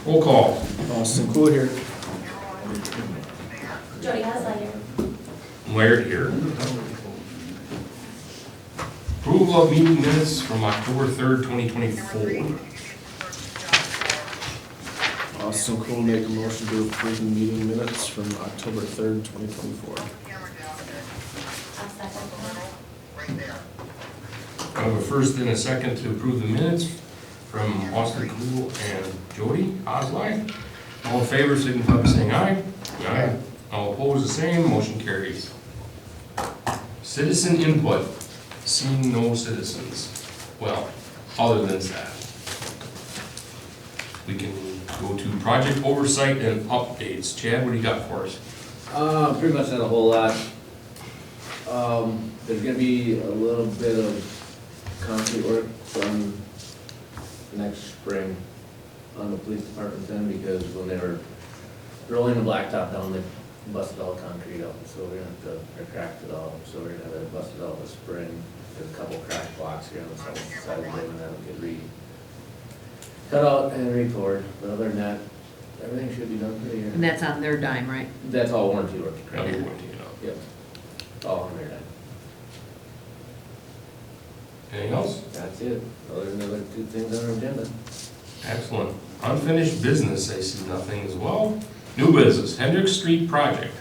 Roll call. Austin Cool here. Jody Haslinger. Laird here. Approval of meeting minutes from October 3rd, 2024. Austin Cool make a motion to approve the meeting minutes from October 3rd, 2024. I'll second. I have a first and a second to approve the minutes from Austin Cool and Jody Osley. All in favor, signify by saying aye. Aye. All opposed, the same. Motion carries. Citizen input. Seeing no citizens. Well, other than staff. We can go to project oversight and updates. Chad, what do you got for us? Pretty much not a whole lot. There's gonna be a little bit of concrete work done next spring on the police department then, because when they were rolling the blacktop down, they busted all the concrete out, so we're gonna have to, or cracked it all, so we're gonna have it busted out this spring. There's a couple cracked blocks here on the south side of the building that'll get cut out and re-poured, but other than that, everything should be done for the year. And that's on their dime, right? That's all warranty work, Now correct? we want to get up. Yep, all on their dime. Anything else? That's it, other than the other two things on our agenda. Excellent. Unfinished business, I see nothing as well. New business, Hendrick Street project.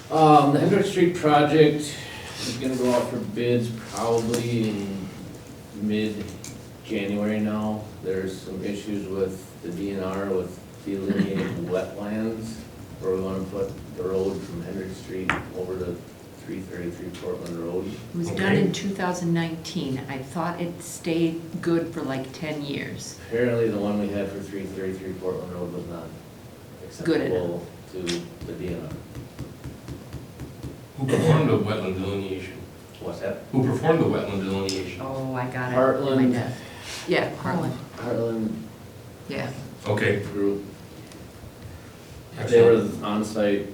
The Hendrick Street project is gonna go out for bids probably in mid-January now. There's some issues with the DNR with delineating wetlands, where we wanna put the road from Hendrick Street over to 333 Portland Road. It was done in 2019. I thought it stayed good for like 10 years. Apparently, the one we had for 333 Portland Road was not Good enough. acceptable to the DNR. Who performed the wetland delineation? What's that? Who performed the wetland delineation? Oh, I got it. Heartland. My desk. Yeah, Heartland, Heartland yeah. Okay. Group. They were Excellent. on site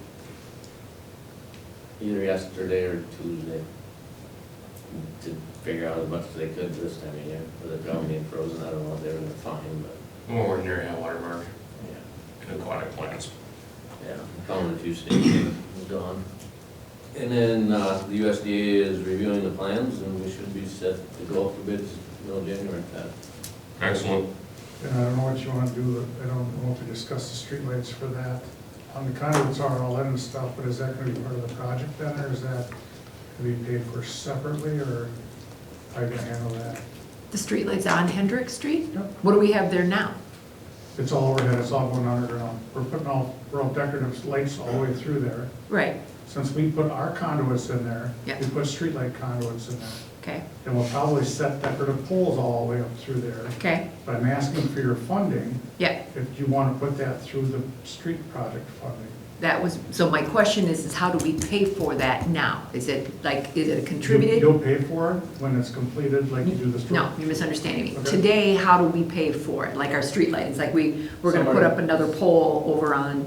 either yesterday or Tuesday to figure out as much as they could this time of year. With the ground being frozen, I don't know what they were gonna find, but, More ordinary high water mark yeah. in aquatic plants. Yeah, found a few stations, gone. And then, the USDA is reviewing the plans, and we should be set to go up for bids middle of January. Excellent. And I don't know what you want to do, I don't know if we discuss the streetlights for that. The conduits are all in and stuff, but is that going to be part of the project then, or is that going to be paid for separately, or how are you going to handle that? The streetlights on Hendrick Street? Yep. What do we have there now? It's all overhead, it's all going underground. We're putting all decorative lights all the way through there. Right, Since we put our conduits in there, Yep. we put streetlight conduits in there. okay, And we'll probably set decorative poles all the way up through there. okay, But I'm asking for your funding, yeah. if you want to put that through the street project funding. That was, so my question is how do we pay for that now? Is it a contributed? You'll pay for it when it's completed, like you do the street? No, you're misunderstanding me. Okay. Today, how do we pay for it? Like our streetlight, it's like we're gonna put up another pole over on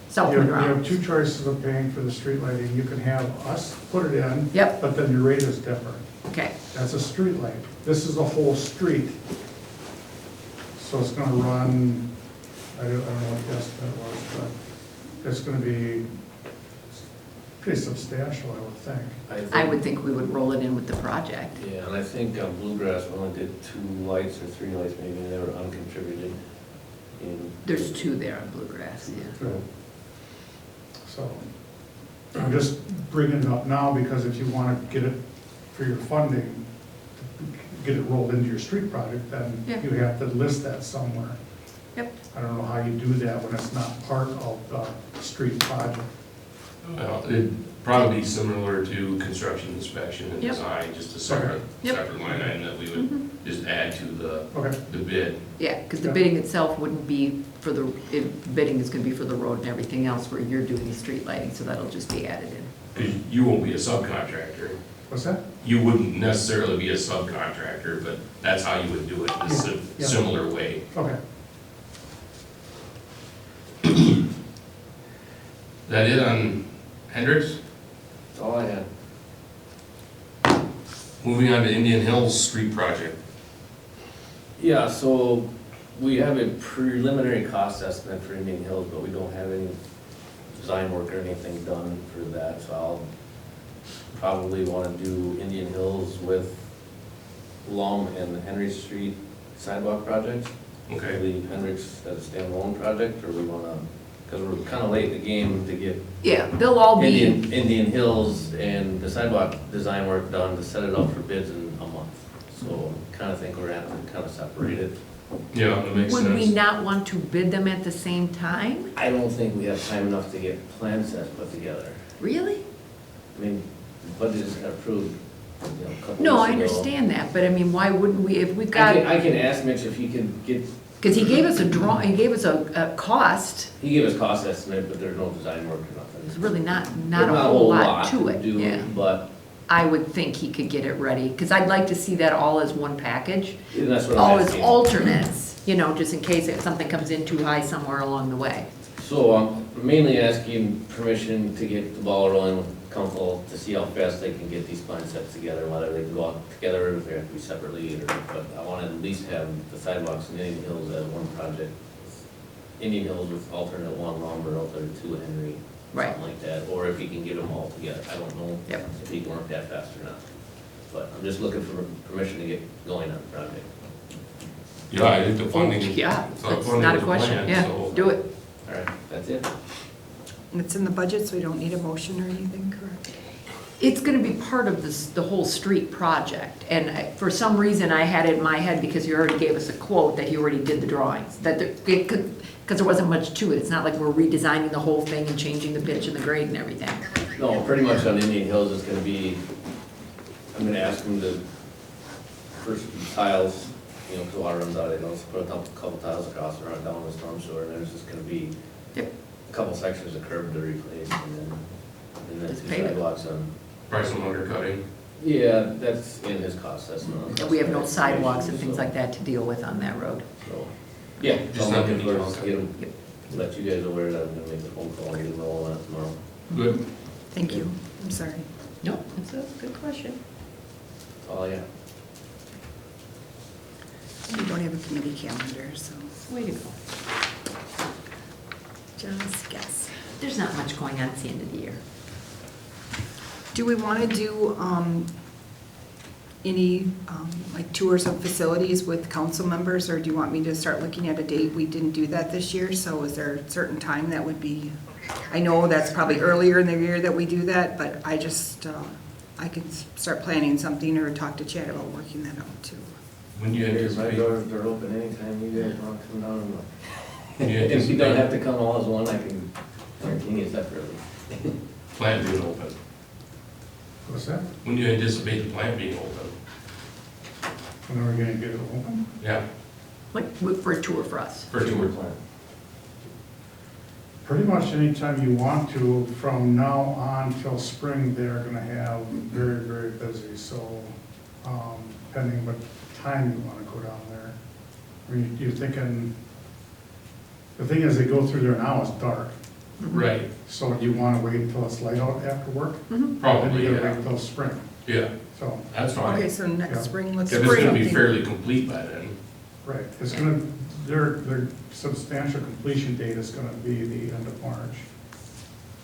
South You Monroe. have two choices of paying for the street lighting. You can have us put it in. Yep. But then your rate is different. Okay, That's a street light. This is a whole street. So it's gonna run, I don't know what the estimate was, but it's gonna be pretty substantial, I would think. I would think we would roll it in with the project. Yeah, and I think Bluegrass only did 2 lights or 3 lights maybe, and they were uncontributed. There's 2 there on Bluegrass, yeah. So I'm just bringing it up now because if you want to get it for your funding, get it rolled into your street project, then Yeah. you have to list that somewhere. Yep. I don't know how you do that when it's not part of the street project. Well, it'd probably be similar to construction inspection and Yep. design, just a separate Yep. line item that we would just add to Okay, the bid. Yeah, because the Yeah. bidding itself wouldn't be for the, bidding is gonna be for the road and everything else where you're doing the street lighting, so that'll just be added in. Because you won't be a subcontractor. what's that? You wouldn't necessarily be a subcontractor, but that's how you would do it, in a Yeah. similar way. Okay. Is that it on Hendricks? That's all I had. Moving on to Indian Hills Street Project. Yeah, so We have a preliminary cost estimate for Indian Hills, but we don't have any design work or anything done for that, so I'll probably wanna do Indian Hills with Lum and Henry Street sidewalk project. Okay, Leave Hendricks as a standalone project, or we wanna, cause we're kinda late in the game to get Yeah, they'll all be, Indian Hills and the sidewalk design work done to set it up for bids in a month. So kinda think we're gonna have to kinda separate it. yeah, that makes would we sense. not want to bid them at the same time? I don't think we have time enough to get plan sets put together. Really? I mean, the budget is approved, you know, a couple No, I weeks ago. understand that, but I mean, why wouldn't we, if we've I got, can ask Mitch if he can get, because he gave us he gave us a cost, he gave us cost estimate, but there's no design work or nothing. there's really not There's a whole lot to it, do, yeah. But, I would think he could get it ready, because I'd like to see that all as one package, and that's what all I'm as asking. alternates, you know, just in case if something comes in too high somewhere along the way. So I'm mainly asking permission to get the ball rolling with council to see how fast they can get these plan sets together, whether they can go out together or if they have to be separately, or, but I want to at least have the sidewalks in Indian Hills as one project. Indian Hills with alternate one, Lumber, alternate two, Henry, Right. something like that, or if he can get them all together, I don't know Yep. if he can work that fast or not. But I'm just looking for permission to get going on the project. Yeah, I think the funding. Yeah, the that's funding not a is the question, plan, yeah, so- do it. All right, that's it. It's in the budget, so we don't need a motion or anything, correct? It's gonna be part of this, the whole street project, and for some reason I had it in my head, because you already gave us a quote that you already did the drawings, that it could, because there wasn't much to it, it's not like we're redesigning the whole thing and changing the pitch and the grade and everything. No, pretty much on Indian Hills, it's gonna be, I'm gonna ask them to, first tiles, you know, because water runs out, let's put a couple tiles across and run down the storm sewer, and there's just gonna be Yep. a couple sections of curb to replace, and then Just two pave it. sidewalks on. Probably some undercutting. Yeah, that's in his cost, that's not. And we have no sidewalks and things like that to deal with on that road. So, yeah, Just just not looking gonna for, be get them, let you guys aware that I'm gonna make a phone call and get them rolling on it tomorrow. Good. Thank you, I'm sorry. No, that's a good question. Oh, yeah. We don't have a committee calendar, so Way to go. just guess. There's not much going on at the end of the year. Do we want to do any like tours of facilities with council members, or do you want me to start looking at a date? We didn't do that this year, so is there a certain time that would be? I know that's probably earlier in the year that we do that, but I just, I could start planning something or talk to Chad about working that out too. When do you Here's my anticipate, doors, they're open anytime you guys want to come down and look. when do you If you don't have anticipate to come all as one, I can entertain you separately. plant being open? What's that? When do you anticipate the plant being open? When are we gonna get it open? Yeah, Like, for a tour for us. for tour. Pretty much anytime you want to, from now on till spring, they're gonna have very, very busy, so, depending what time you wanna go down there. I mean, you're thinking, the thing is, they go through there now, it's dark, Right, so you wanna wait until it's light out after work? Mhm. probably, Then you gotta yeah. wait until spring, Yeah, so, that's Okay, fine. so Yeah. next spring, let's If spring it's gonna be something. fairly complete by then. right, it's gonna, their substantial completion date is gonna be the end of March.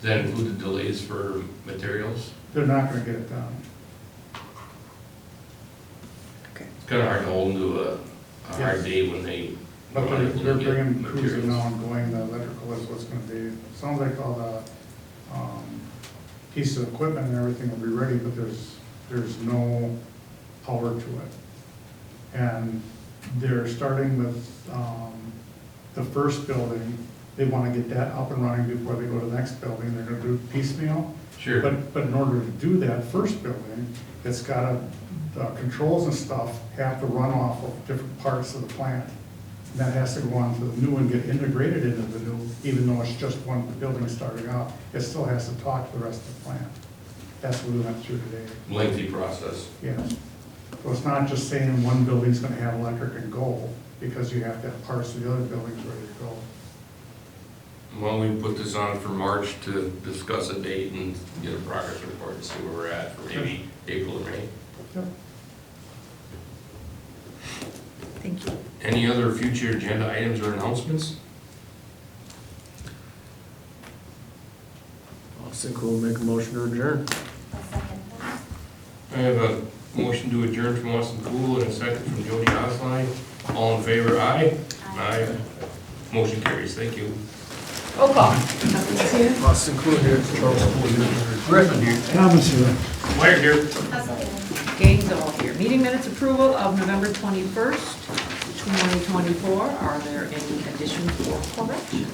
Does that include the delays for materials? They're not gonna get it done. Okay. It's kinda hard to hold them to a hard Yes. day when they. But when they're they get bringing crews in materials. now and going, the electrical is what's gonna be, sounds like all the, pieces of equipment and everything will be ready, but there's no power to it. And they're starting with, the first building, they wanna get that up and running before they go to the next building, they're gonna do piecemeal. Sure, But in order to do that first building, it's gotta, the controls and stuff have to run off of different parts of the plant. And that has to go on to the new and get integrated into the new, even though it's just one building starting out, it still has to talk to the rest of the plant. That's what we went through today, lengthy process. yes. So it's not just saying one building's gonna have electric and go, because you have to have parts of the other buildings ready to go. Why don't we put this on for March to discuss a date and get a progress report and see where we're at for maybe April or May? Yep. Thank you. Any other future agenda items or announcements? Austin Cool make a motion to adjourn. I'll second that. I have a motion to adjourn from Austin Cool and a second from Jody Osline. All in favor, aye? Aye. Motion carries, thank you. Roll call. Austin Cool here. Griffin here. Thomas here. Wyatt here. I'll second that. Gaines all here. Meeting minutes approval of November 21st, 2024. Are there any additions or corrections?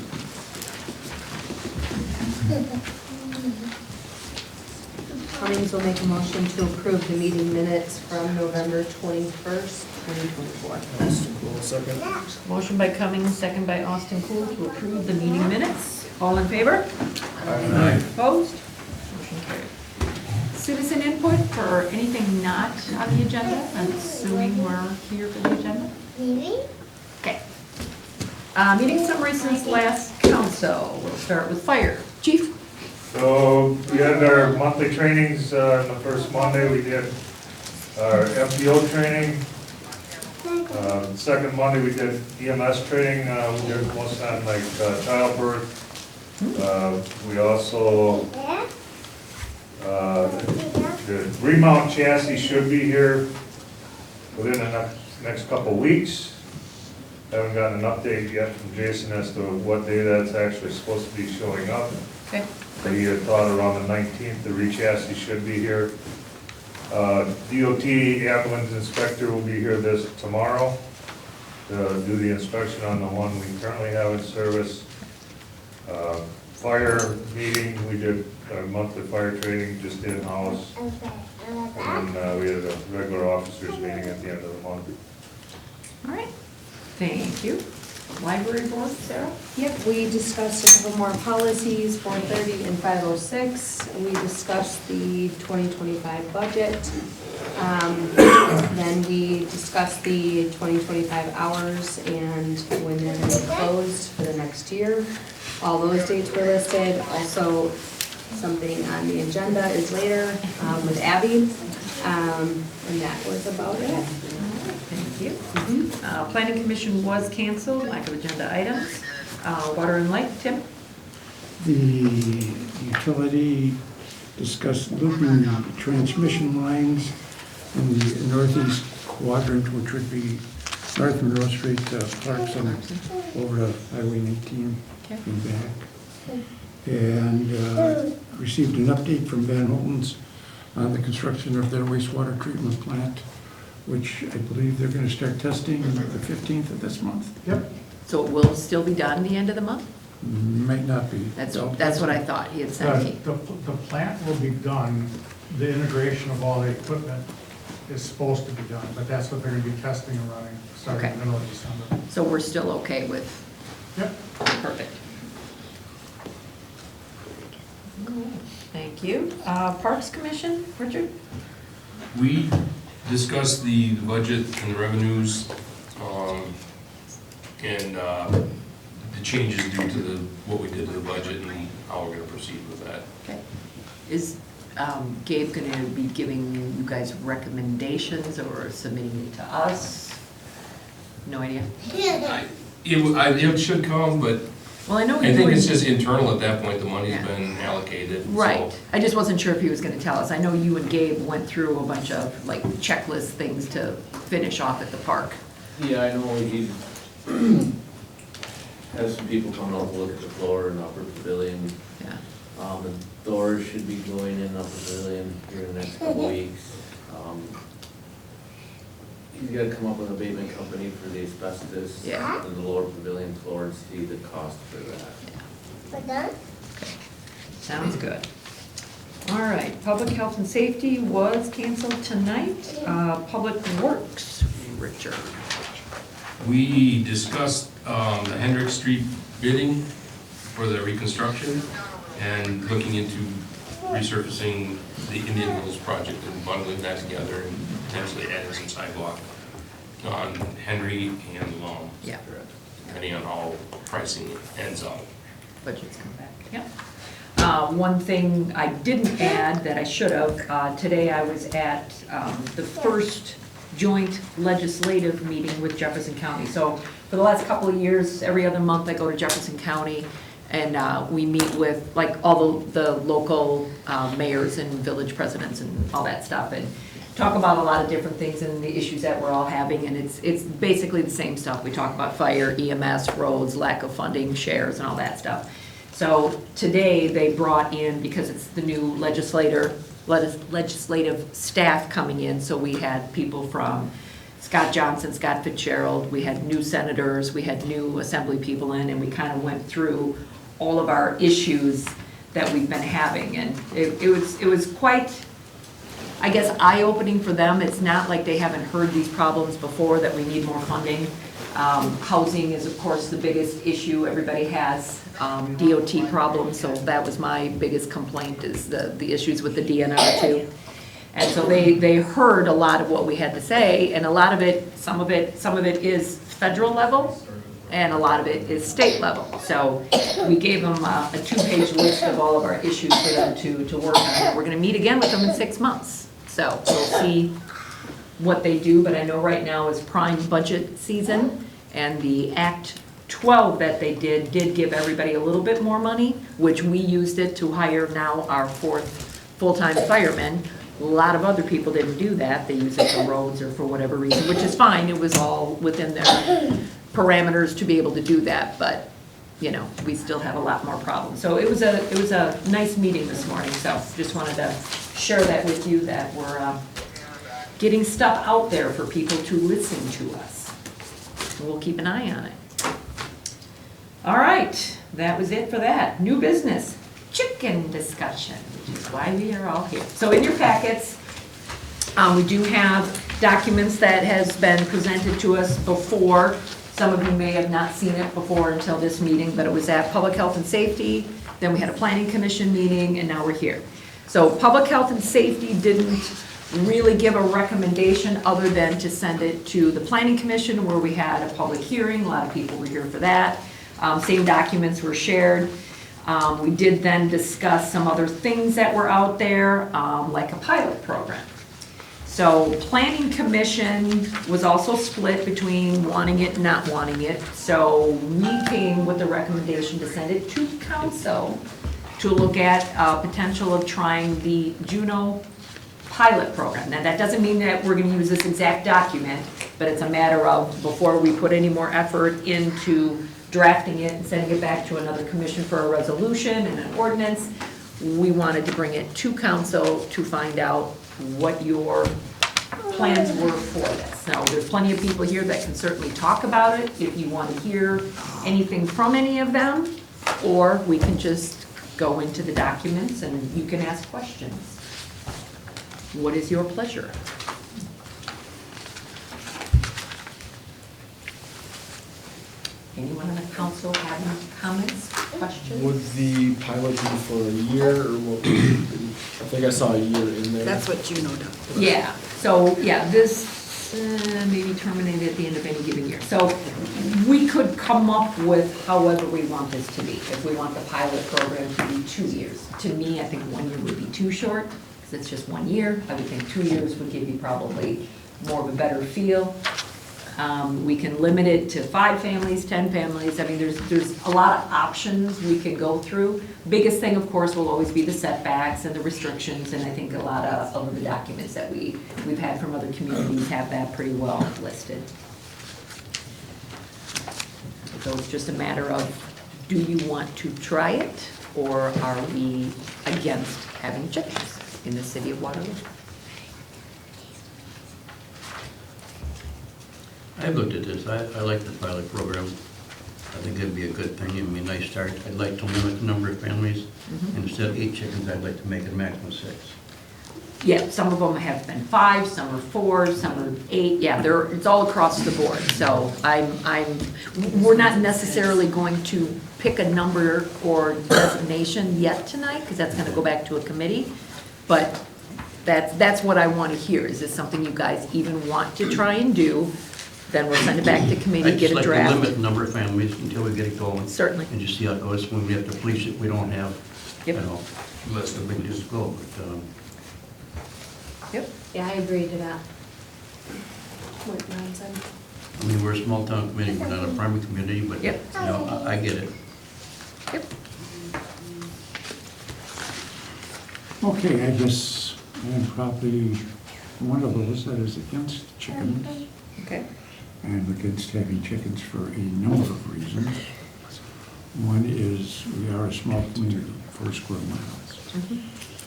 Cummings will make a motion to approve the meeting minutes from November 21st, 2024. Austin Cool, second. Motion by Cummings, second by Austin Cool to approve the meeting minutes. All in favor? Aye. Opposed? Motion carried. Citizen input for anything not on the agenda? I'm assuming we're here for the agenda? Okay. Meeting summary since last council. We'll start with fire. Chief? So we had our monthly trainings, the first Monday we did our MPO training. Second Monday we did EMS training, we did most on like childbirth. We also, the remount chassis should be here within the next couple of weeks. Haven't gotten an update yet from Jason as to what day that's actually supposed to be showing up. Okay. But he had thought around the 19th, the re-chassis should be here. DOT ambulance inspector will be here tomorrow to do the inspection on the one we currently have in service. Fire meeting, we did a monthly fire training just in-house. And we had a regular officers meeting at the end of the month. All right. Thank you. Library board, Sarah? Yep, we discussed a couple more policies, 430 and 506. We discussed the 2025 budget. Then we discussed the 2025 hours and when they're going to be closed for the next year. All those dates were listed. Also, something on the agenda is later with Abby. And that was about it. Thank you. Planning commission was canceled, lack of agenda items. Water and light, Tim? The utility discussed looping the transmission lines in the northeast quadrant, which would be North Monroe Street to Clarkson over to Highway 19 Okay. and back. And received an update from Van Holten's on the construction of their wastewater treatment plant, which I believe they're going to start testing on the 15th of this month. Yep, So it will still be done the end of the month? Might not be. That's what I thought. He had said. the plant will be done, the integration of all the equipment is supposed to be done, but that's what they're gonna be testing and running, starting in the middle of December. So we're still okay with, Yep. perfect. Thank you. Parks Commission, Richard? We discussed the budget and the revenues, and the changes due to what we did to the budget and how we're gonna proceed with that. Okay. Is Gabe going to be giving you guys recommendations or submitting it to us? No idea? It should come, but Well, I know I you think were- it's just internal at that point, the money's Yeah. been allocated. so- Right. I just wasn't sure if he was going to tell us. I know you and Gabe went through a bunch of like checklist things to finish off at the park. Yeah, I know he has some people coming out to look at the floor in upper pavilion. Yeah. The doors should be going in upper pavilion here in the next couple weeks. He's gotta come up with an abatement company for the asbestos Yeah. in the lower pavilion floor and see the cost for that. Sounds good. All right, public health and safety was canceled tonight. Public works, Richard. We discussed the Hendrick Street bidding for the reconstruction and looking into resurfacing the Indian Hills project and bundling that together and potentially adding some sidewalk on Henry and Long. Yeah. Depending on how pricing ends up. Budget's come back, yep. One thing I didn't add that I should have, today I was at the first joint legislative meeting with Jefferson County. So for the last couple of years, every other month I go to Jefferson County and we meet with like all the local mayors and village presidents and all that stuff and talk about a lot of different things and the issues that we're all having, and it's basically the same stuff. We talk about fire, EMS, roads, lack of funding, shares, and all that stuff. So today they brought in, because it's the new legislative staff coming in, so we had people from Scott Johnson, Scott Fitzgerald, we had new senators, we had new assembly people in, and we kind of went through all of our issues that we've been having, and it was quite, I guess, eye-opening for them. It's not like they haven't heard these problems before, that we need more funding. Housing is, of course, the biggest issue everybody has, DOT problems, so that was my biggest complaint, is the issues with the DNR too. And so they heard a lot of what we had to say, and a lot of it, some of it is federal level, and a lot of it is state level. So we gave them a 2-page list of all of our issues for them to work on. We're gonna meet again with them in 6 months. So we'll see what they do, but I know right now is prime budget season, and the Act 12 that they did give everybody a little bit more money, which we used it to hire now our 4th full-time fireman. A lot of other people didn't do that. They use it for roads or for whatever reason, which is fine. It was all within their parameters to be able to do that, but you know, we still have a lot more problems. So it was a nice meeting this morning, so just wanted to share that with you, that we're getting stuff out there for people to listen to us. We'll keep an eye on it. All right, that was it for that. New business, chicken discussion, which is why we are all here. So in your packets, we do have documents that has been presented to us before. Some of you may have not seen it before until this meeting, but it was at Public Health and Safety, then we had a Planning Commission meeting, and now we're here. So Public Health and Safety didn't really give a recommendation other than to send it to the Planning Commission, where we had a public hearing. A lot of people were here for that. Same documents were shared. We did then discuss some other things that were out there, like a pilot program. So Planning Commission was also split between wanting it and not wanting it. So we came with the recommendation to send it to council to look at potential of trying the Juno pilot program. Now, that doesn't mean that we're gonna use this exact document, but it's a matter of, before we put any more effort into drafting it and sending it back to another commission for a resolution and an ordinance, we wanted to bring it to council to find out what your plans were for this. Now, there's plenty of people here that can certainly talk about it if you want to hear anything from any of them, or we can just go into the documents and you can ask questions. What is your pleasure? Anyone on the council have any comments, questions? Would the pilot be for a year, or what? I think I saw a year in there. That's what Juno does. Yeah, so, yeah, this maybe terminated at the end of any given year. So we could come up with however we want this to be. If we want the pilot program to be 2 years. To me, I think 1 year would be too short, because it's just 1 year. I would think 2 years would give you probably more of a better feel. We can limit it to 5 families, 10 families. I mean, there's a lot of options we can go through. Biggest thing, of course, will always be the setbacks and the restrictions, and I think a lot of the documents that we've had from other communities have that pretty well listed. So it's just a matter of, do you want to try it, or are we against having chickens in the city of Waterloo? I've looked at this. I like the pilot program. I think it'd be a good thing. It'd be a nice start. I'd like to limit the number of families. Instead of 8 chickens, I'd like to make it a maximum of 6. Yeah, some of them have been 5, some are 4, some are 8. Yeah, it's all across the board. So we're not necessarily going to pick a number or designation yet tonight, because that's going to go back to a committee. But that's what I want to hear. Is this something you guys even want to try and do? Then we'll send it back to committee, get a I'd just like draft. to limit the number of families until we get it going. Certainly. And just see how it goes. When we have to police it, we don't have, you Yep. know, less than we can just go. But, Yep. Yeah, I agree to that. what Ron said. I mean, we're a small town community, we're not a primary community, but, you Yep. know, I get it. Yep. Okay, I guess I am probably one of those that is against chickens. Okay. I'm against having chickens for a number of reasons. One is we are a small community, 4 square miles.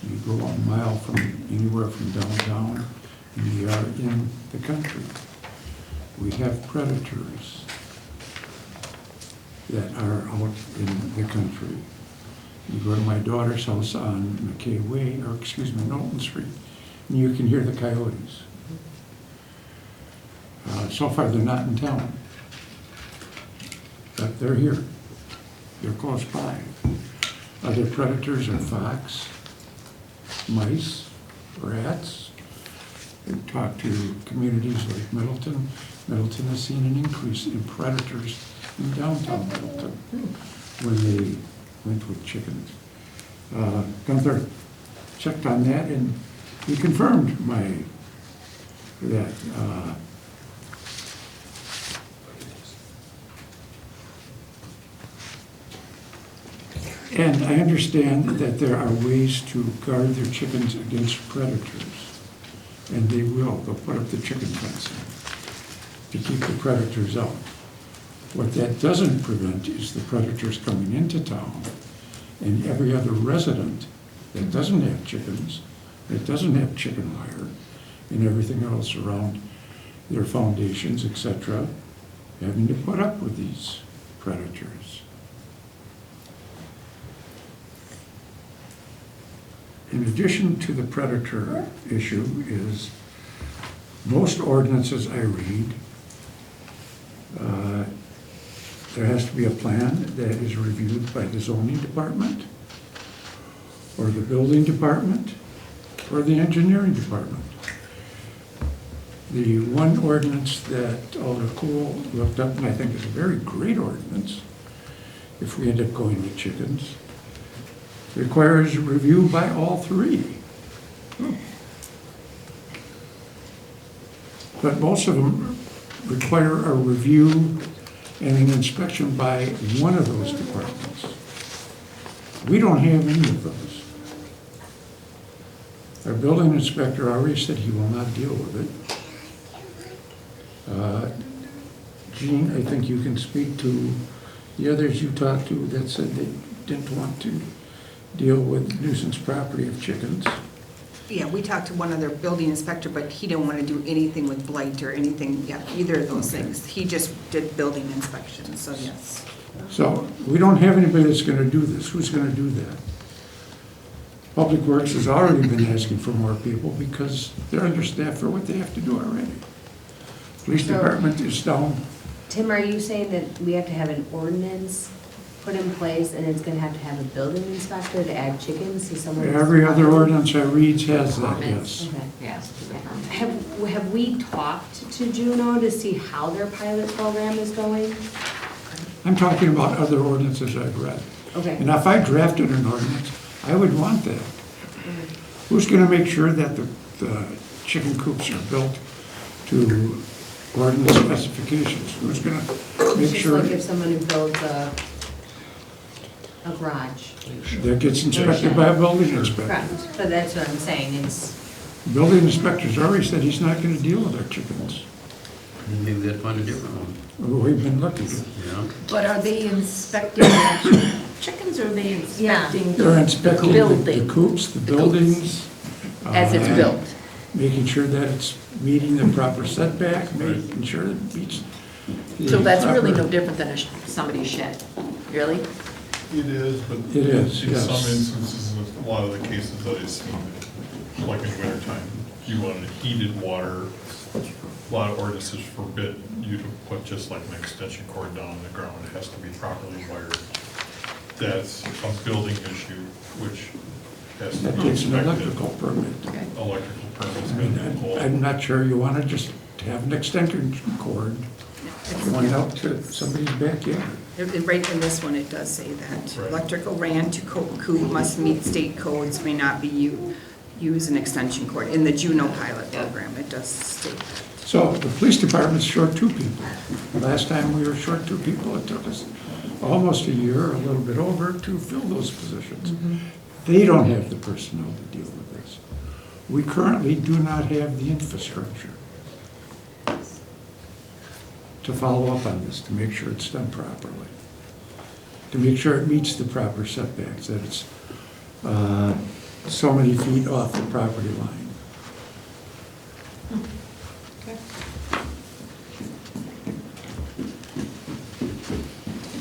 You go a mile from anywhere from downtown, and we are in the country. We have predators that are out in the country. You go to my daughter's house on McKay Way, or excuse me, Knowlton Street, and you can hear the coyotes. So far, they're not in town, but they're here. They're close by. Other predators are fox, mice, rats. We've talked to communities like Middleton. Middleton has seen an increase in predators in downtown Middleton when they went with chickens. Gunther checked on that, and he confirmed that and I understand that there are ways to guard their chickens against predators, and they will. They'll put up the chicken fencing to keep the predators out. What that doesn't prevent is the predators coming into town, and every other resident that doesn't have chickens, that doesn't have chicken wire, and everything else around their foundations, etc., having to put up with these predators. In addition to the predator issue is most ordinances I read, there has to be a plan that is reviewed by the zoning department, or the building department, or the engineering department. The one ordinance that Alder Cool looked up, and I think is a very great ordinance, if we end up going with chickens, requires review by all 3. But most of them require a review and an inspection by one of those departments. We don't have any of those. Our building inspector already said he will not deal with it. Gene, I think you can speak to the others you talked to that said they didn't want to deal with nuisance property of chickens. Yeah, we talked to one other building inspector, but he didn't want to do anything with blight or anything, yeah, either of those things. He just did building inspections, so yes. So we don't have anybody that's going to do this. Who's going to do that? Public Works has already been asking for more people because they're understaffed for what they have to do already. Police department is down. Tim, are you saying that we have to have an ordinance put in place and it's gonna have to have a building inspector to add chickens to someone's Every other property? ordinance I read has that, yes. Okay. Yes. Have we talked to Juneau to see how their pilot program is going? I'm talking about other ordinances I've read. Okay. And if I drafted an ordinance, I would want that. Who's going to make sure that the chicken coops are built to ordinance specifications? Who's going to make Just sure like if someone who builds a garage. that gets inspected by a building inspector? Correct. But that's what I'm saying, is, Building inspector's already said he's not going to deal with our chickens. Maybe we gotta find a different one, We've been looking. you know? But are they inspecting the actual chickens, or are they inspecting They're inspecting the building coops, the buildings. as it's built? Making sure that it's meeting the proper setback, making sure that it meets. the So that's really proper- no different than somebody's shed, really? It is, but It is, in yes. some instances, in a lot of the cases that I've seen, like in wintertime, you want heated water. A lot of ordinances forbid you to put just like an extension cord down on the ground. It has to be properly wired. That's a building issue, which has to That be takes an inspected. electrical permit. Okay. Electrical permits I going mean, to be pulled. I'm not sure you want to just have an extension cord going out to somebody's backyard. Right in this one, it does say that. Right. Electrical ran to coop must meet state codes, may not be use an extension cord. In the Juneau pilot program, it does state that. So the police department's short 2 people. Last time we were short 2 people, it took us almost a year, a little bit over, to fill those positions. They don't have the personnel to deal with this. We currently do not have the infrastructure to follow up on this, to make sure it's done properly, to make sure it meets the proper setbacks, that it's so many feet off the property line.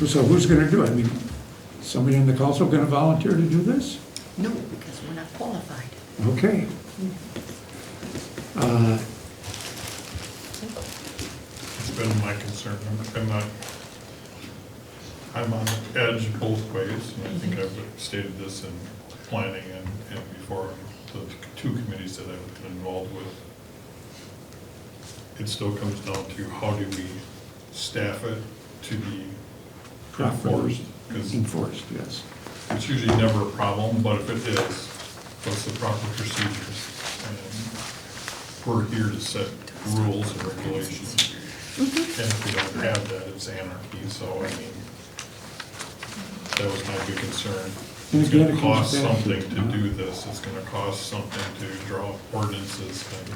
So who's gonna do it? I mean, somebody in the council gonna volunteer to do this? No, because we're not qualified. Okay. It's been my concern. I'm on the edge both ways, and I think I've stated this in planning and before the 2 committees that I've been involved with. It still comes down to how do we staff it to be enforced? 'Cause Enforced, yes. it's usually never a problem, but if it is, what's the proper procedures? And we're here to set rules and regulations. And if we don't have that, it's anarchy, so I mean, that was my big concern. And It's again, gonna it comes cost back something to- to do this, it's gonna cost something to draw up ordinances, and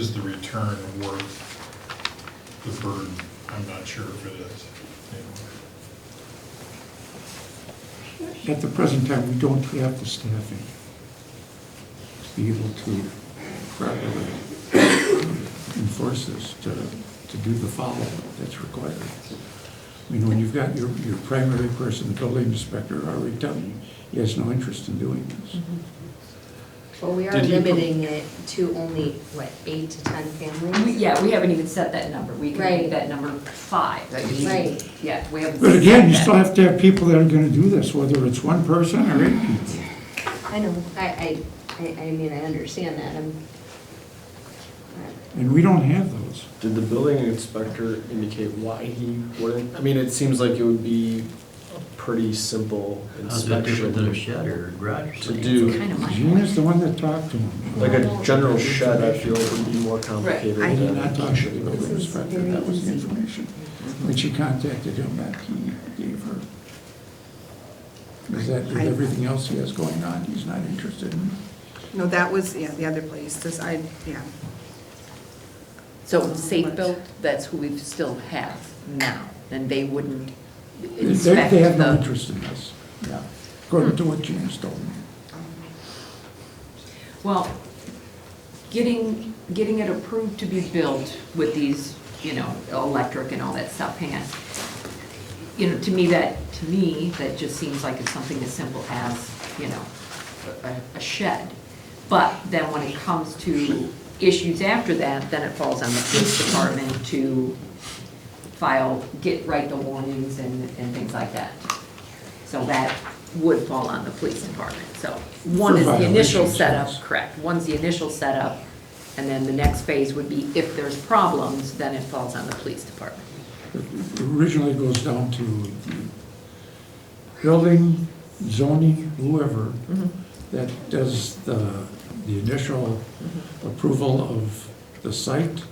is the return worth the burden? I'm not sure if it is, you know. At the present time, we don't have the staffing to be able to properly enforce this, to do the follow-up that's required. I mean, when you've got your primary person, the building inspector, already telling you he has no interest in doing this. Well, we are Did he limiting it to only, what, 8 to 10 families? Yeah, we haven't even set that number. We can Right. make that number 5. Right. Yeah, we haven't. But again, you set still that. have to have people that are gonna do this, whether it's 1 person or 8 people. I know, I mean, I understand that, And we don't have those. Did the building inspector indicate why he wouldn't? I mean, it seems like it would be a pretty simple How's that different than a inspection shed or a garage? to It's do. kind of my Gina's the one that talked to him. Like a general shed, I feel would be more complicated I did than. not talk to the building inspector, that was the information. When she contacted him, that he gave her. Is that, with everything else he has going on, he's not interested in? No, that was, yeah, the other place, this, yeah. So Safe Built, that's who we still have now, and they wouldn't They inspect have no the. interest in this, yeah, according to what Gina's told me. Well, getting it approved to be built with these, electric and all that stuff, hang on. To me, that just seems like it's something as simple as, a shed. But then when it comes to issues after that, then it falls on the police department to write the warnings and things like that. So that would fall on the police department. So one is the initial violations, setup, yes. correct, one's the initial setup, and then the next phase would be if there's problems, then it falls on the police department. It originally goes down to the building, zoning, whoever, that does the initial approval of the site,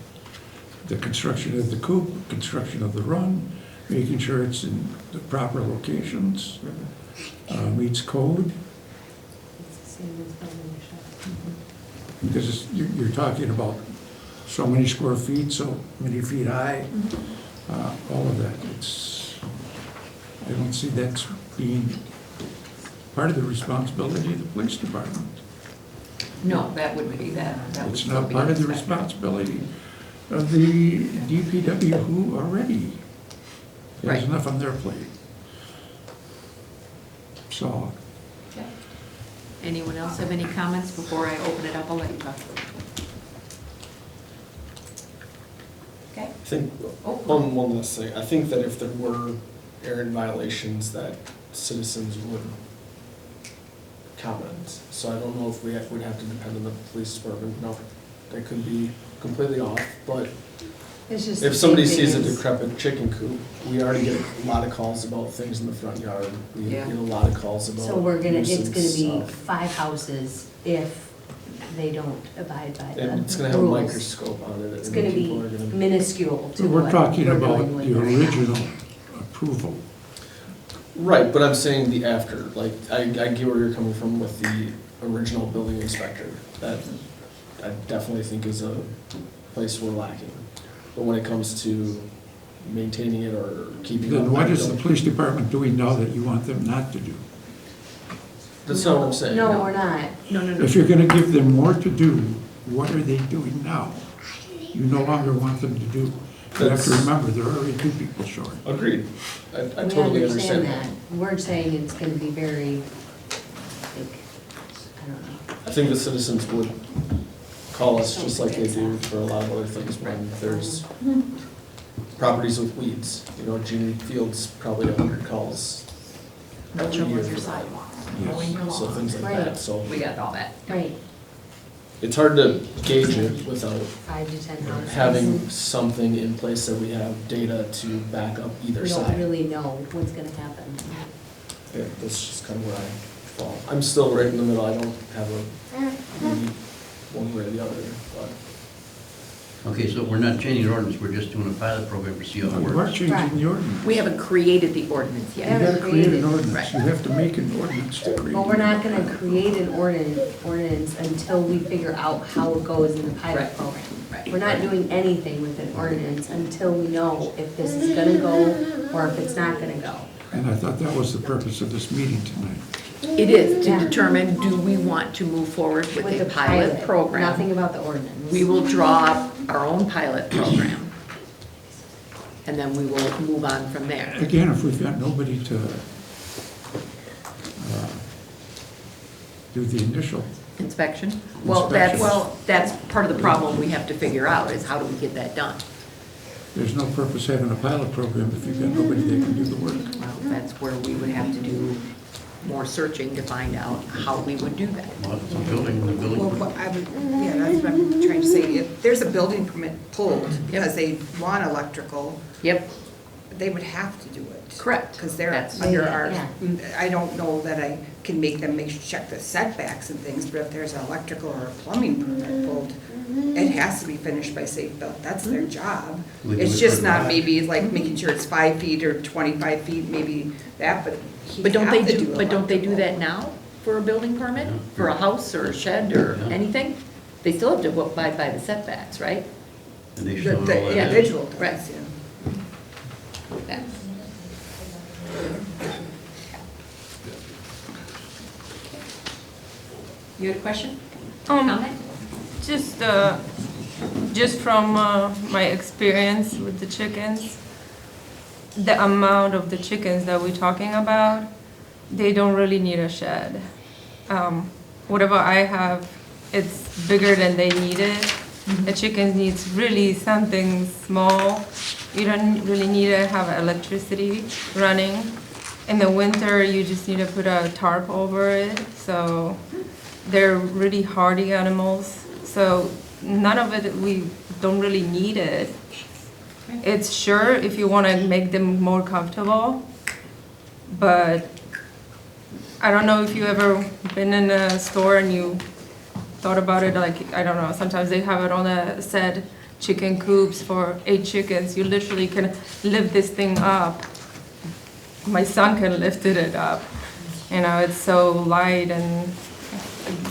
the construction of the coop, construction of the run, making sure it's in the proper locations, meets code, It's the same as building a shed. because you're talking about so many square feet, so many feet high, all of that. I don't see that being part of the responsibility of the police department. No, that wouldn't be that. That would It's still not be part of the inspected. responsibility of the DPW, who already has Right. enough on their plate. So, Okay. Anyone else have any comments before I open it up? I'll let you talk. Okay. I think, Oh. one last thing, I think that if there were errant violations, that citizens would comment. So I don't know if we'd have to depend on the police department, no, that could be completely off, but It's just. if the somebody same sees a thing as- decrepit chicken coop, we already get a lot of calls about things in the front yard. We Yeah. get a lot of calls about So it's nuisance gonna be stuff. 5 houses if they don't abide by the And it's gonna have a rules. microscope on it. It's and gonna be people are gonna- minuscule to So what we're talking we're about doing with the it right now. original approval. Right, but I'm saying the after, like, I get where you're coming from with the original building inspector. That I definitely think is a place we're lacking. But when it comes to maintaining it or keeping it. Then what is the police department doing now that you want them not to do? That's not what I'm saying. No, we're not. If you're gonna give them more to do, what are they doing now? You no longer want them to do. You have to That's- remember, there are already 2 people short. Agreed. I We totally understand that. We're saying it's gonna be very, like, I don't know. I think the citizens would call us just like they do for a lot of other things when there's properties with weeds. You know, Genie Fields, probably 100 calls. What's a wrong year with your for that. sidewalks? Yes. Mowing your So lawn. things like Right. that, so We got all that. Right, it's hard to gauge it without 5 to 10 houses. having something in place that we have data to back up either We don't side. really know what's gonna happen. Yeah, that's just kind of where I fall. I'm still right in the middle, I don't have a lead one way or the other, but. Okay, so we're not changing the ordinance, we're just doing a pilot program to see how it You are works. changing the ordinance. We haven't created the ordinance You yet. gotta create an created. ordinance. Right. You have to make an ordinance to create. But we're an not gonna create an ordinance until we figure out how it goes in the pilot Right. program. Right. We're not doing anything with an ordinance until we know if this is gonna go or if it's not gonna go. And I thought that was the purpose of this meeting tonight. It is to Yeah. determine, do we want to move forward with a pilot program? Nothing about the ordinance. We will draw up our own pilot program. And then we will move on from there. Again, if we've got nobody to do the initial, Inspection? Inspection. That's part of the problem we have to figure out, is how do we get that done? there's no purpose having a pilot program if you've got nobody that can do the work. Well, that's where we would have to do more searching to find out how we would do that. Well, it's a building, the building. Well, what I would, yeah, that's what I'm trying to say. If there's a building permit pulled because they want electrical, Yep, they would have to do it. Correct. Because they're That's- under our, Yeah. I don't know that I can make them check the setbacks and things, but if there's an electrical or a plumbing permit pulled, it has to be finished by safe built. That's their job. We do It's it just for not that. maybe like making sure it's 5 feet or 25 feet, maybe that, but he but don't have they to do, but don't they do electrical. that now for a building permit? Yeah. For a house or a shed or Yeah. anything? They still have to abide by the setbacks, right? And they The show all the that. individual does, Right. yeah. Yeah. You had a question? Comment? Just from my experience with the chickens, the amount of the chickens that we're talking about, they don't really need a shed. Whatever I have, it's bigger than they need it. The chicken needs really something small. You don't really need to have electricity running. In the winter, you just need to put a tarp over it. So they're really hardy animals. So none of it, we don't really need it. It's sure if you want to make them more comfortable, but I don't know if you ever been in a store and you thought about it, like, I don't know, sometimes they have it on a set, chicken coops for 8 chickens. You literally can lift this thing up. My son can lift it up. You know, it's so light, and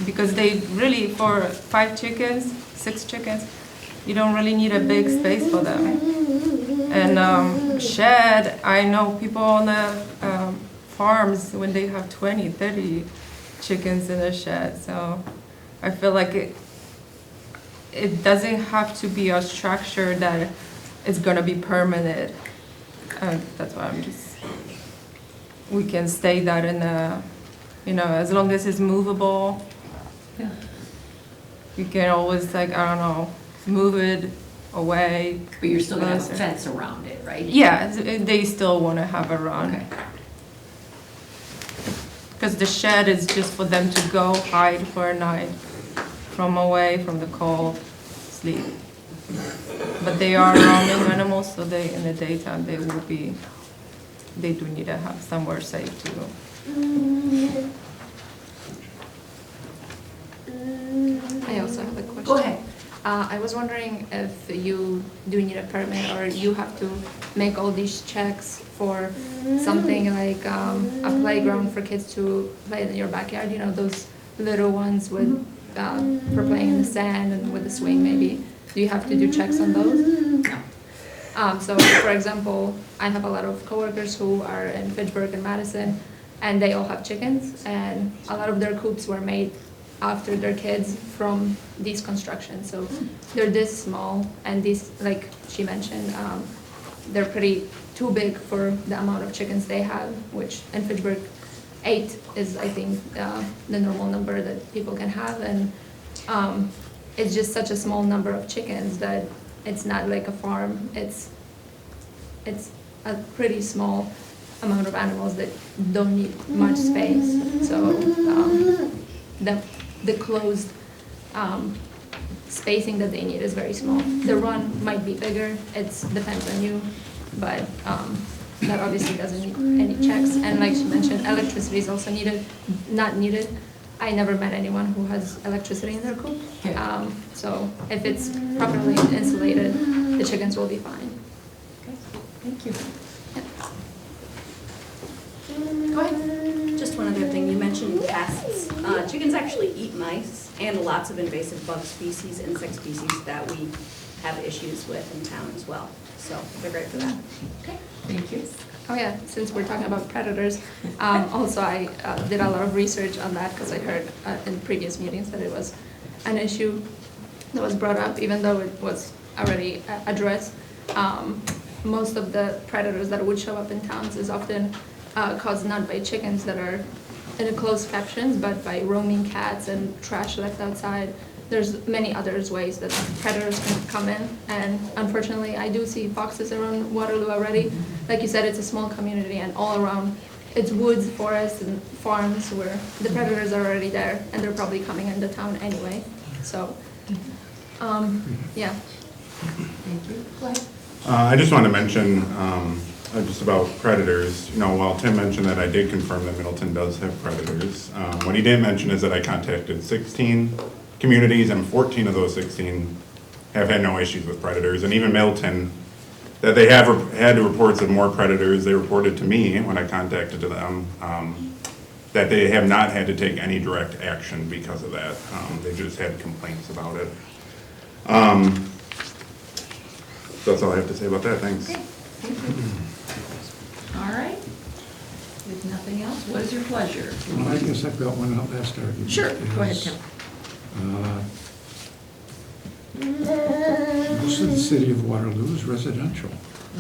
because they really, for 5 chickens, 6 chickens, you don't really need a big space for them. And shed, I know people on the farms, when they have 20, 30 chickens in a shed, so I feel like it doesn't have to be a structure that is gonna be permanent. That's why I'm just, we can stay that in the, you know, as long as it's movable. Yeah. You can always, like, I don't know, move it away. But you're still gonna have a closer. fence around it, right? Yeah, they still wanna have a run. Okay. Because the shed is just for them to go hide for a night from away from the cold, sleep. But they are roaming animals, so they, in the daytime, they will be, they do need to have somewhere safe to go. I Go ahead. I was wondering if you do need a permit or you have to make all these checks for something like a playground for kids to play in your backyard, you know, those little ones with, for playing in the sand and with the swing maybe. Do you have to do checks on those? So for example, I have a lot of coworkers who are in Fitchburg and Madison, and they all have chickens, and a lot of their coops were made after their kids from these constructions. So they're this small, and these, like she mentioned, they're pretty too big for the amount of chickens they have, which in Fitchburg, 8 is, I think, the normal number that people can have, and it's just such a small number of chickens that it's not like a farm. It's a pretty small amount of animals that don't need much space. So the closed spacing that they need is very small. The run might be bigger, it depends on you, but that obviously doesn't need any checks. And like she mentioned, electricity is also not needed. I never met anyone who has electricity in their coop. So if it's properly insulated, the chickens will be fine. Okay, thank you. Go ahead. Just one other thing, you mentioned pests. Chickens actually eat mice and lots of invasive bug species, insect species that we have issues with in town as well. So they're great for that. Okay, thank you. Oh yeah, since we're talking about predators, also I did a lot of research on that because I heard in previous meetings that it was an issue that was brought up, even though it was already addressed. Most of the predators that would show up in towns is often caused not by chickens that are in a closed captions, but by roaming cats and trash left outside. There's many other ways that predators can come in, and unfortunately I do see foxes around Waterloo already. Like you said, it's a small community, and all around it's woods, forests, and farms where the predators are already there, and they're probably coming into town anyway. So, yeah. Thank you. Go ahead. I just wanted to mention just about predators. You know, while Tim mentioned that, I did confirm that Middleton does have predators. What he didn't mention is that I contacted 16 communities, and 14 of those 16 have had no issues with predators. And even Middleton, that they have had reports of more predators. They reported to me when I contacted them that they have not had to take any direct action because of that. They just had complaints about it. So that's all I have to say about that. Thanks. Okay, thank you. All right. With nothing else, what is your pleasure? Well, I guess I've got one last argument. Sure, go ahead, Tim. Most of the city of Waterloo is residential.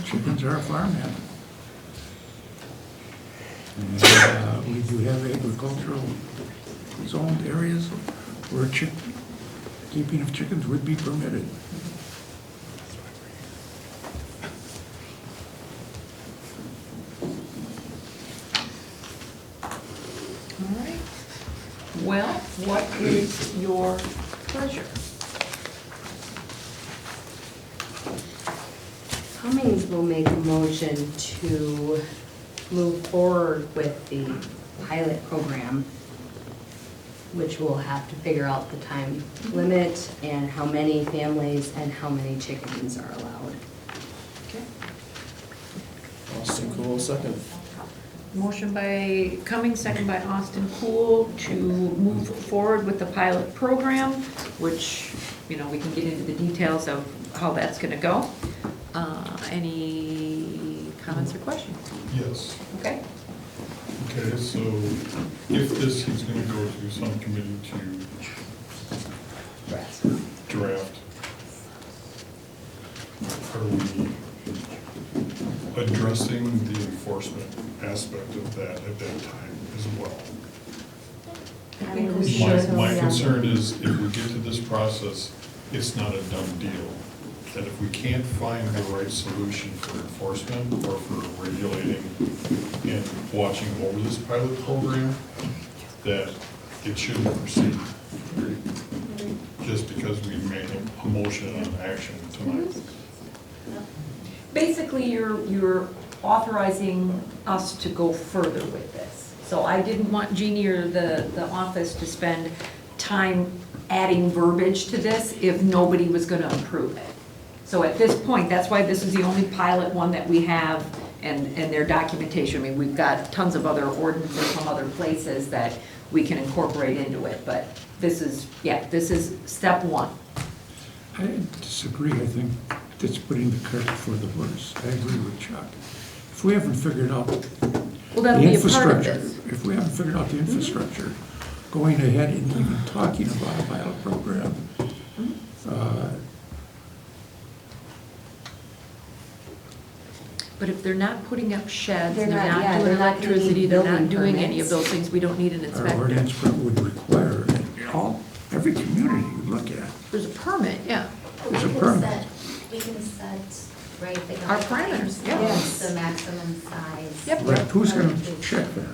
Chickens are a farm animal. And we do have agricultural zoned areas where keeping of chickens would be permitted. All right. Well, what is your pleasure? Cummings will make a motion to move forward with the pilot program, which we'll have to figure out the time limit and how many families and how many chickens are allowed. Okay. Austin Cool, second. Motion by Cummings, second by Austin Cool to move forward with the pilot program, which, you know, we can get into the details of how that's gonna go. Any comments or questions? Yes. Okay. Okay, so if this is gonna go to some committee to draft, are we addressing the enforcement aspect of that at that time as well? I think we should. My concern is if we get to this process, it's not a done deal. That if we can't find the right solution for enforcement or for regulating and watching over this pilot program, that it shouldn't proceed. Just because we made a motion on action tonight. Basically, you're authorizing us to go further with this. So I didn't want Jeannie or the office to spend time adding verbiage to this if nobody was gonna approve it. So at this point, that's why this is the only pilot one that we have and their documentation. I mean, we've got tons of other ordinances from other places that we can incorporate into it, but this is, yeah, this is step one. I disagree. I think that's putting the cart before the horse. I agree with Chuck. If we haven't figured out Well, that'll the be a part of infrastructure, this. if we haven't figured out the infrastructure, going ahead and even talking about a pilot program, But if they're not putting up sheds, They're they're not- not yeah, doing they're not gonna electricity, need they're not building doing any of permits. those things, we don't need an our inspector. ordinance would require, every community you look at, There's a permit, yeah. there's a permit. We can set, right, the Our parameters, guidelines, yes. the maximum size. Yep. Right, who's gonna check that?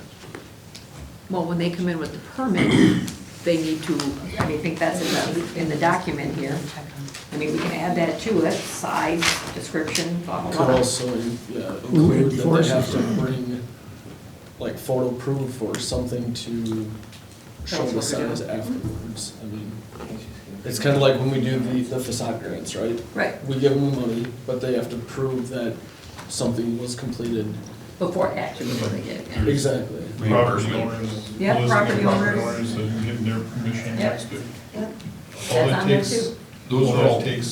Well, when they come in with the permit, they need to, I mean, I think that's in the document here. I mean, we can add that too, that's size, description, blah, blah, Could blah. also, yeah, Who include that they enforces have to it? bring, like, photo proof or something to show That's the what we're size doing. afterwards. I mean, it's kind of like when we do the facade grants, right? Right, We give them the money, but they have to prove that something was completed. before actually, before they get it. yeah. Exactly. Property owners. Yeah, listing property of owners. and getting their permission Yep. next to. Yep. All That's it on there takes, too. Those are all, all it takes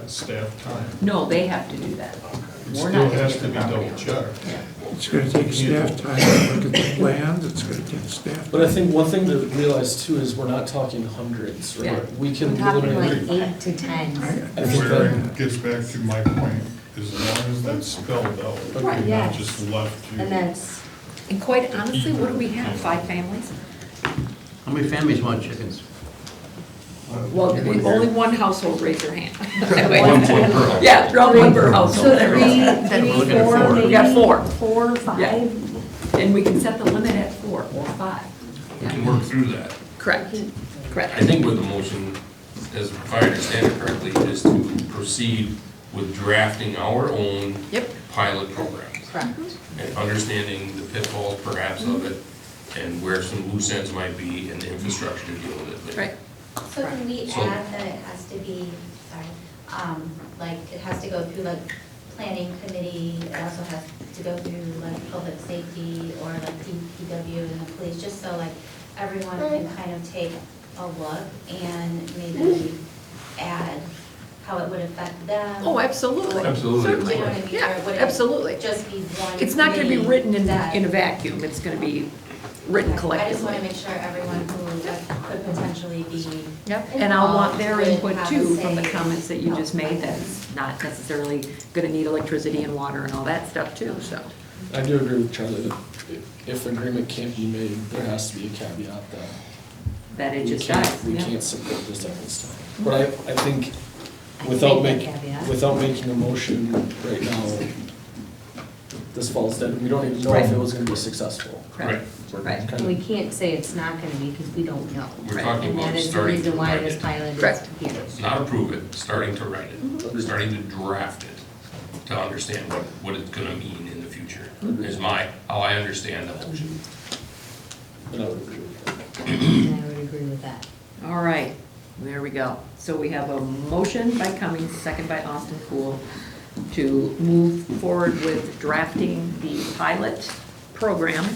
staff time. No, they have to do that. It We're still not gonna has get to the be property double owner. checked. Yeah. It's gonna take staff time to look at the plans, it's gonna take staff. But I think one thing to realize too is we're not talking hundreds, Yeah. right? We can We're talking eliminate. like 8 to 10. I think Where that, it gets back to my point, as long as that's spelled out, Right, and yes. not just left to. And that's, And quite honestly, what do we have, 5 families? How many families want chickens? Well, only one household raised their hand. one per house. Yeah, throw one per household. so There we go. three, We're looking at four, four. maybe? We got 4. 4 or 5? Yeah. And we can set the limit at 4 or 5. we can work through that. Correct, I correct. think with the motion, as if I understand it correctly, is to proceed with drafting our own Yep. pilot programs. Correct. And understanding the pitfalls perhaps of it, and where some loose ends might be, and the infrastructure to deal with it later. Right. So can we So- add that it has to be, like, it has to go through like planning committee, it also has to go through like public safety or like DPW and the police, just so like everyone can kind of take a look and maybe add how it would affect them? Oh, absolutely. Absolutely. Certainly. Do you know what I mean? Yeah, Or would it absolutely. just be one? It's not gonna be committee written in that- a vacuum, it's gonna be written I just collectively. want to make sure everyone who could potentially be. Yep, and I'll want their involved would input have too a from the say. comments that you just made, that's not necessarily gonna need electricity and water and all that stuff too, so. I do agree with Charlie that if the agreement can't be made, there has to be a caveat that That it we just can't, dies, we yeah. can't support this at this time. But I think I without think make, that caveat. without making a motion right now, this falls dead. We don't even know if Right. it was gonna be successful. Correct, We're right. kind We of- can't say it's not gonna be, because we don't know. We're Right. talking And about that is the starting to reason why write this it. pilot is Correct. here. Not approve it, starting to write it, starting to draft it, to understand what it's gonna mean in the future, is how I understand the motion. And I would agree with that. And I would agree with that. All right, there we go. So we have a motion by Cummings, second by Austin Poole, to move forward with drafting the pilot program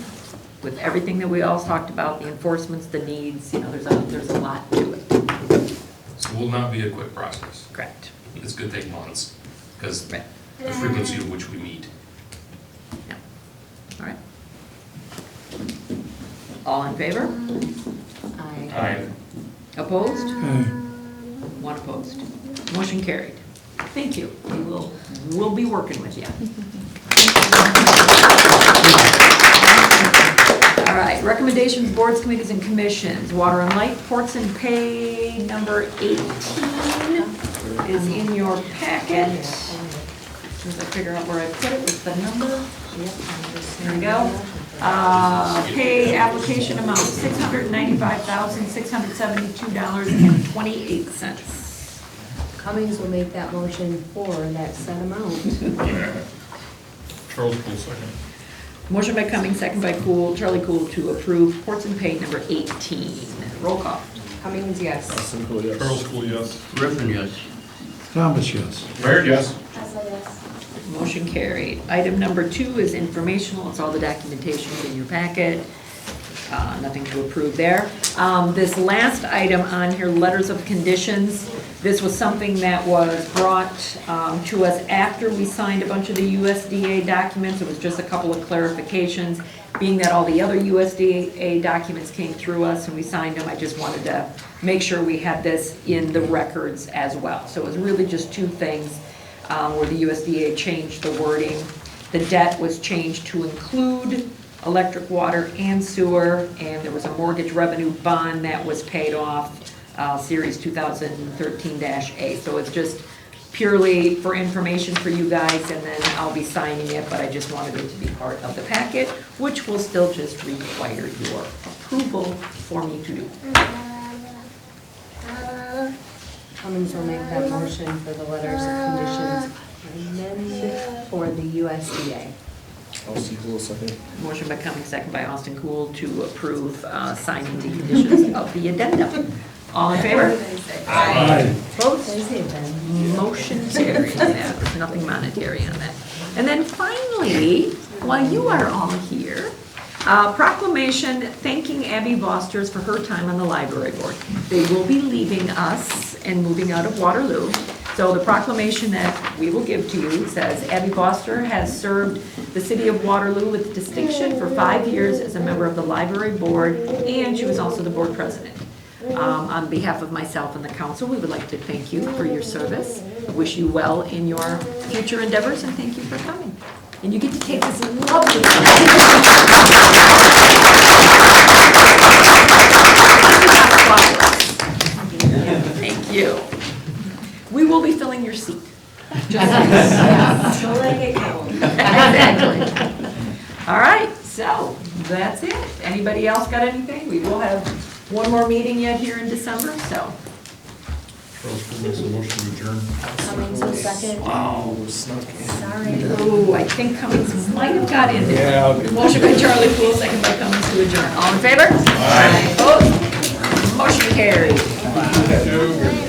with everything that we all talked about, the enforcements, the needs, there's a lot to it. So will not be a quick process. Correct. It's gonna take months, because Right. the frequency of which we meet. Yeah. All right. All in favor? Aye. Opposed? Aye. One opposed. Motion carried. Thank you. We'll be working with you. All right, recommendations, boards, committees, and commissions. Water and Light, Ports and Pay, number 18 is in your packet. As soon as I figure out where I put it with the number. There we go. Pay application amount, $695,672.28. Cummings will make that motion for that set amount. Charles Poole, second. Motion by Cummings, second by Cool, Charlie Cool, to approve Ports and Pay number 18. Roll call. Cummings, yes. Austin Cool, yes. Charles School, yes. Griffin, yes. Thomas, yes. Laird, yes. Motion carried. Item number 2 is informational. It's all the documentation in your packet. Nothing to approve there. This last item on here, letters of conditions, this was something that was brought to us after we signed a bunch of the USDA documents. It was just a couple of clarifications. Being that all the other USDA documents came through us and we signed them, I just wanted to make sure we had this in the records as well. So it was really just 2 things where the USDA changed the wording. The debt was changed to include electric, water, and sewer, and there was a mortgage revenue bond that was paid off, Series 2013-A. So it's just purely for information for you guys, and then I'll be signing it, but I just wanted it to be part of the packet, which will still just require your approval for me to do. Cummings will make that motion for the letters of conditions amended for the USDA. Austin Cool, second. Motion by Cummings, second by Austin Cool to approve signing the conditions of the addendum. All in favor? Aye. Opposed? Motion carries. Yeah, there's nothing monetary on that. And then finally, while you are all here, proclamation thanking Abby Vosters for her time on the library board. They will be leaving us and moving out of Waterloo. So the proclamation that we will give to you says, Abby Foster has served the city of Waterloo with distinction for 5 years as a member of the library board, and she was also the board president. On behalf of myself and the council, we would like to thank you for your service, wish you well in your future endeavors, and thank you for coming. And you get to take this lovely Thank you. We will be filling your seat. Don't let it go. Exactly. All right, so that's it. Anybody else got anything? We will have one more meeting yet here in December, so. Charles School makes a motion to adjourn. Cummings in second. Wow. Sorry. Oh, I think Cummings might have got in there. Yeah, okay. Motion by Charlie Poole, second by Cummings to adjourn. All in favor? Aye. Opposed? Motion carried.